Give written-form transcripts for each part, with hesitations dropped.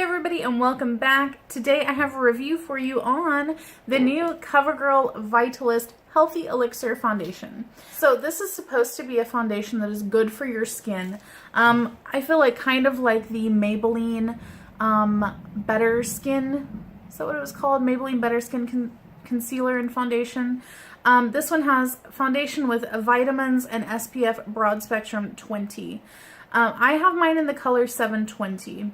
everybody and welcome back. Today I have a review for you on the new CoverGirl Vitalist Healthy Elixir foundation. So this is supposed to be a foundation that is good for your skin. I feel like kind of like the Maybelline Better Skin, is that what it was called? Maybelline Better Skin Concealer and Foundation. This one has foundation with vitamins and SPF Broad Spectrum 20. I have mine in the color 720.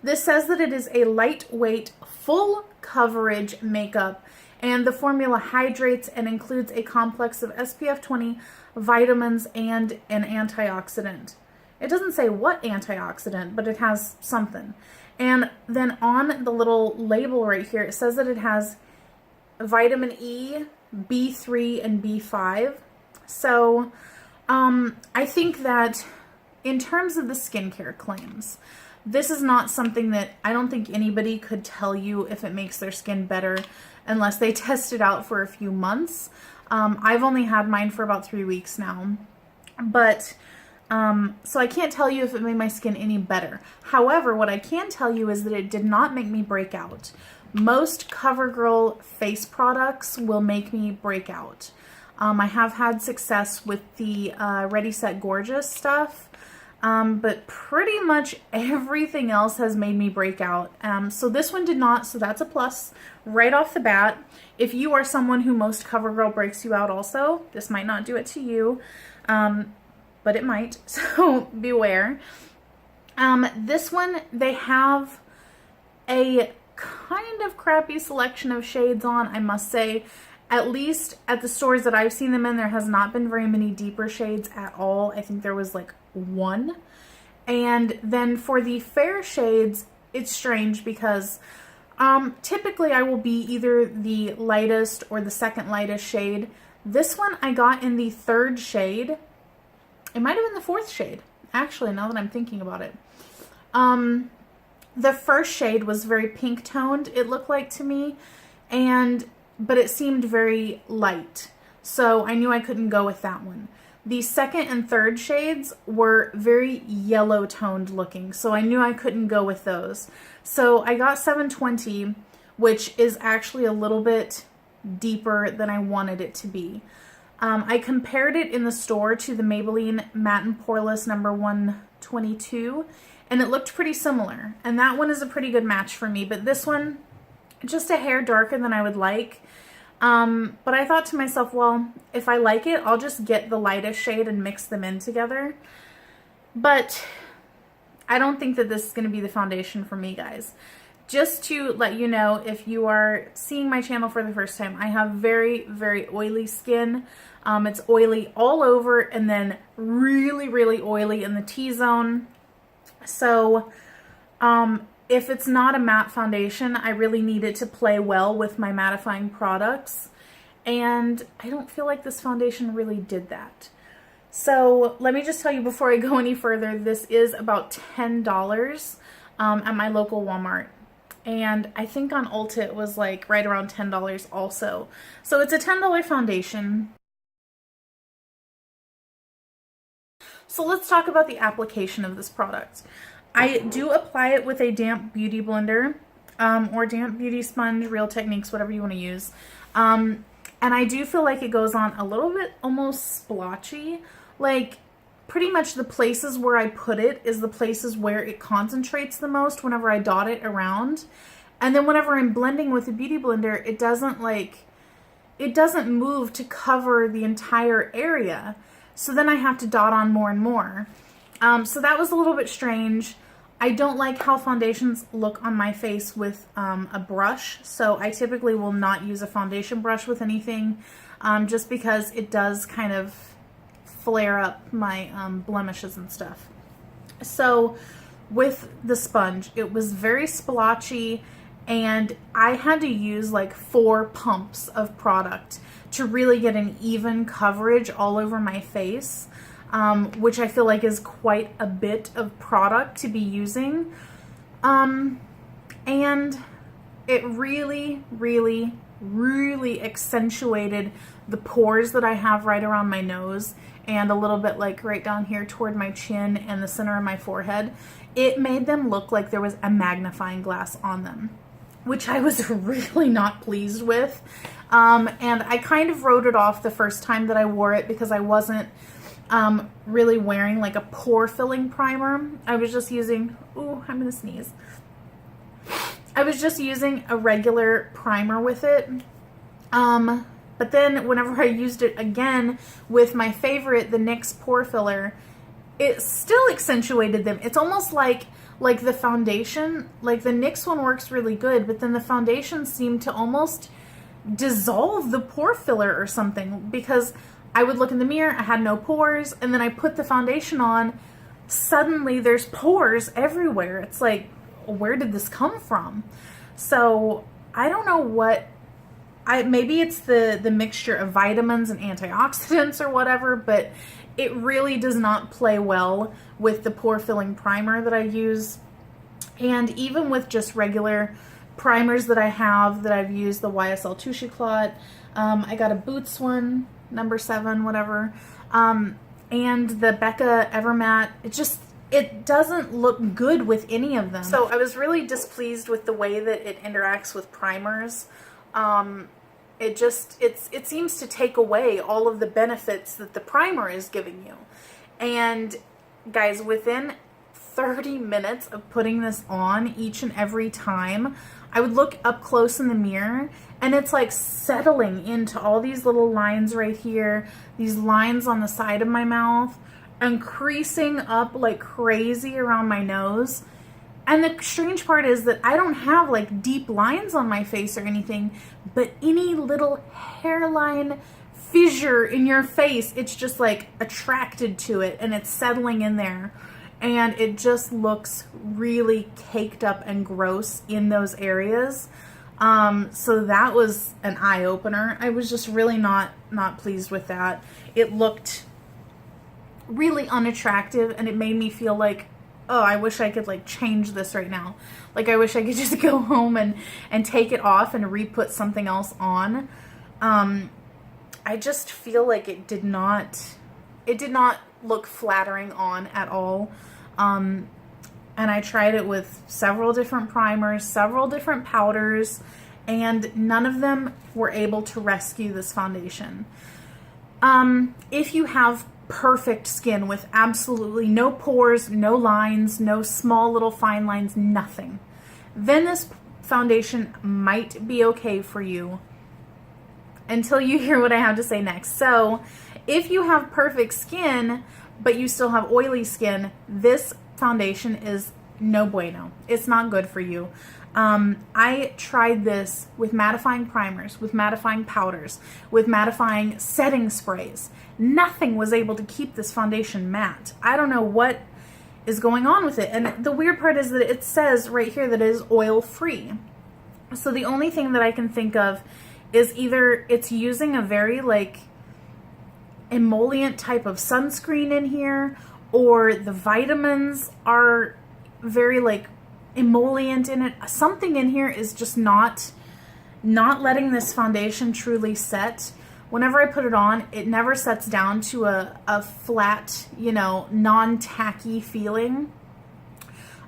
This says that it is a lightweight, full coverage makeup, and the formula hydrates and includes a complex of SPF 20, vitamins, and an antioxidant. It doesn't say what antioxidant, but it has something. And then on the little label right here, it says that it has vitamin E, B3, and B5. So I think that in terms of the skincare claims, this is not something that I don't think anybody could tell you if it makes their skin better unless they test it out for a few months. I've only had mine for about 3 weeks now, but so I can't tell you if it made my skin any better. However, what I can tell you is that it did not make me break out. Most CoverGirl face products will make me break out. I have had success with the Ready Set Gorgeous stuff, but pretty much everything else has made me break out. So this one did not, so that's a plus right off the bat. If you are someone who most CoverGirl breaks you out also, this might not do it to you, but it might, so beware. This one, they have a kind of crappy selection of shades on, I must say. At least at the stores that I've seen them in, there has not been very many deeper shades at all. I think there was like one. And then for the fair shades, it's strange because typically I will be either the lightest or the second lightest shade. This one I got in the third shade. It might have been the fourth shade, actually, now that I'm thinking about it. The first shade was very pink toned, it looked like to me, but it seemed very light, so I knew I couldn't go with that one. The second and third shades were very yellow toned looking, so I knew I couldn't go with those. So I got 720, which is actually a little bit deeper than I wanted it to be. I compared it in the store to the Maybelline Matte and Poreless number 122, and it looked pretty similar. And that one is a pretty good match for me, but this one, just a hair darker than I would like. But I thought to myself, well, if I like it, I'll just get the lightest shade and mix them in together. But I don't think that this is going to be the foundation for me, guys. Just to let you know, if you are seeing my channel for the first time, I have very, very oily skin. It's oily all over and then really, really oily in the T-zone. So, if it's not a matte foundation, I really need it to play well with my mattifying products. And I don't feel like this foundation really did that. So let me just tell you before I go any further, this is about $10 at my local Walmart. And I think on Ulta it was like right around $10 also. So it's a $10 foundation. So let's talk about the application of this product. I do apply it with a damp beauty blender or damp beauty sponge, Real Techniques, whatever you want to use. And I do feel like it goes on a little bit almost splotchy. Like pretty much the places where I put it is the places where it concentrates the most whenever I dot it around. And then whenever I'm blending with a beauty blender, it doesn't move to cover the entire area. So then I have to dot on more and more. So that was a little bit strange. I don't like how foundations look on my face with a brush, so I typically will not use a foundation brush with anything, just because it does kind of flare up my blemishes and stuff. So with the sponge, it was very splotchy, and I had to use like 4 pumps of product to really get an even coverage all over my face. Which I feel like is quite a bit of product to be using. And it really, really, really accentuated the pores that I have right around my nose and a little bit like right down here toward my chin and the center of my forehead, it made them look like there was a magnifying glass on them, which I was really not pleased with. And I kind of wrote it off the first time that I wore it because I wasn't really wearing like a pore filling primer. I was just using, ooh, I'm gonna sneeze. I was just using a regular primer with it. But then whenever I used it again with my favorite, the NYX pore filler, it still accentuated them. It's almost like the foundation, like the NYX one works really good, but then the foundation seemed to almost dissolve the pore filler or something, because I would look in the mirror, I had no pores, and then I put the foundation on, suddenly there's pores everywhere. It's like, where did this come from? So I don't know what, maybe it's the mixture of vitamins and antioxidants or whatever, but it really does not play well with the pore filling primer that I use. And even with just regular primers that I have, that I've used, the YSL Touche Clot, I got a Boots one, number 7, whatever, and the Becca Evermatte, it doesn't look good with any of them. So I was really displeased with the way that it interacts with primers. It seems to take away all of the benefits that the primer is giving you. And guys, within 30 minutes of putting this on each and every time, I would look up close in the mirror and it's like settling into all these little lines right here, these lines on the side of my mouth, and creasing up like crazy around my nose. And the strange part is that I don't have like deep lines on my face or anything, but any little hairline fissure in your face, it's just like attracted to it and it's settling in there. And it just looks really caked up and gross in those areas. So that was an eye-opener. I was just really not pleased with that. It looked really unattractive and it made me feel like, oh, I wish I could like change this right now. Like I wish I could just go home and take it off and re-put something else on. I just feel like it did not look flattering on at all. And I tried it with several different primers, several different powders, and none of them were able to rescue this foundation. If you have perfect skin with absolutely no pores, no lines, no small little fine lines, nothing, then this foundation might be okay for you until you hear what I have to say next. So if you have perfect skin, but you still have oily skin, this foundation is no bueno. It's not good for you. I tried this with mattifying primers, with mattifying powders, with mattifying setting sprays. Nothing was able to keep this foundation matte. I don't know what is going on with it. And the weird part is that it says right here that it is oil free. So the only thing that I can think of is either it's using a very like emollient type of sunscreen in here, or the vitamins are very like emollient in it. Something in here is just not letting this foundation truly set. Whenever I put it on, it never sets down to a flat, you know, non-tacky feeling.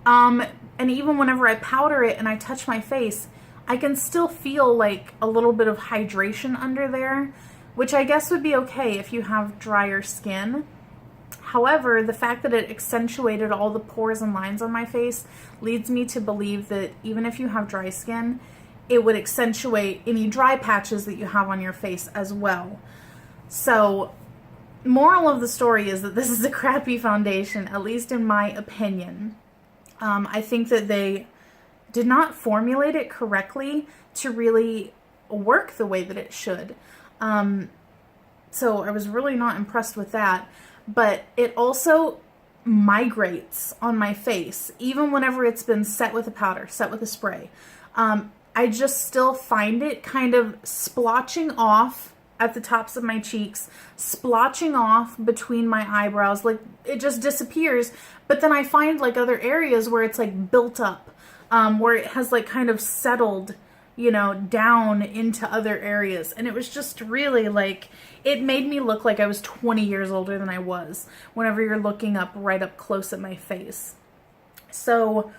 And even whenever I powder it and I touch my face, I can still feel like a little bit of hydration under there, which I guess would be okay if you have drier skin. However, the fact that it accentuated all the pores and lines on my face leads me to believe that even if you have dry skin, it would accentuate any dry patches that you have on your face as well. So, moral of the story is that this is a crappy foundation, at least in my opinion. I think that they did not formulate it correctly to really work the way that it should. So I was really not impressed with that. But it also migrates on my face, even whenever it's been set with a powder, set with a spray. I just still find it kind of splotching off at the tops of my cheeks, splotching off between my eyebrows, like it just disappears. But then I find like other areas where it's like built up, where it has like kind of settled, you know, down into other areas. And it was just really like, it made me look like I was 20 years older than I was whenever you're looking up right up close at my face. So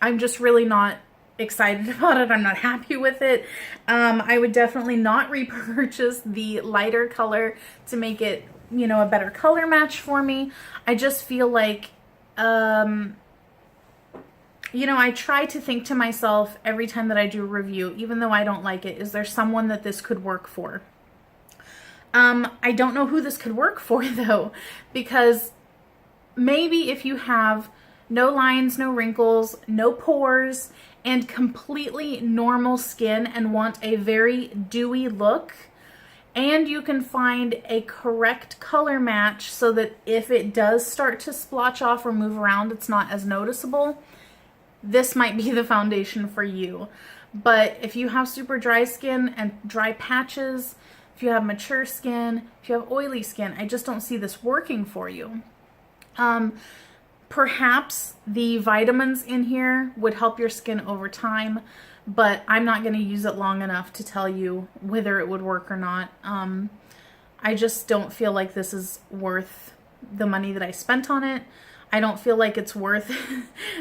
I'm just really not excited about it. I'm not happy with it. I would definitely not repurchase the lighter color to make it, you know, a better color match for me. I just feel like, you know, I try to think to myself every time that I do a review, even though I don't like it, is there someone that this could work for? I don't know who this could work for though, because maybe if you have no lines, no wrinkles, no pores, and completely normal skin and want a very dewy look, and you can find a correct color match so that if it does start to splotch off or move around, it's not as noticeable, this might be the foundation for you. But if you have super dry skin and dry patches, if you have mature skin, if you have oily skin, I just don't see this working for you. Perhaps the vitamins in here would help your skin over time, but I'm not going to use it long enough to tell you whether it would work or not. I just don't feel like this is worth the money that I spent on it. I don't feel like it's worth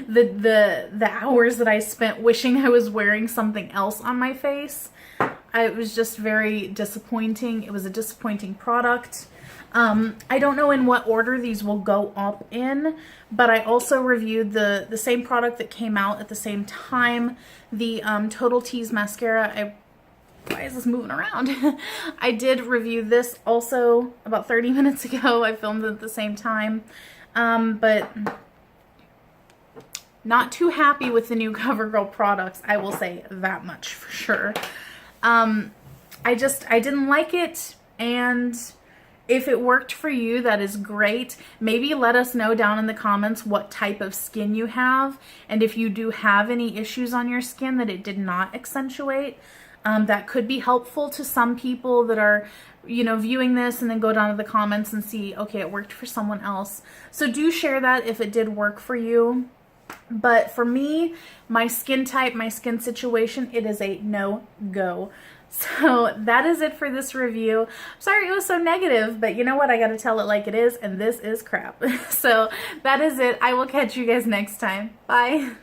the hours that I spent wishing I was wearing something else on my face. It was just very disappointing. It was a disappointing product. I don't know in what order these will go up in, but I also reviewed the same product that came out at the same time, the Total Tease mascara. Why is this moving around? I did review this also about 30 minutes ago. I filmed it at the same time. But not too happy with the new CoverGirl products, I will say that much for sure. I didn't like it, and if it worked for you, that is great. Maybe let us know down in the comments what type of skin you have, and if you do have any issues on your skin that it did not accentuate. That could be helpful to some people that are, you know, viewing this and then go down to the comments and see, okay, it worked for someone else. So do share that if it did work for you. But for me, my skin type, my skin situation, it is a no-go. So that is it for this review. Sorry it was so negative, but you know what? I got to tell it like it is, and this is crap. So that is it. I will catch you guys next time. Bye.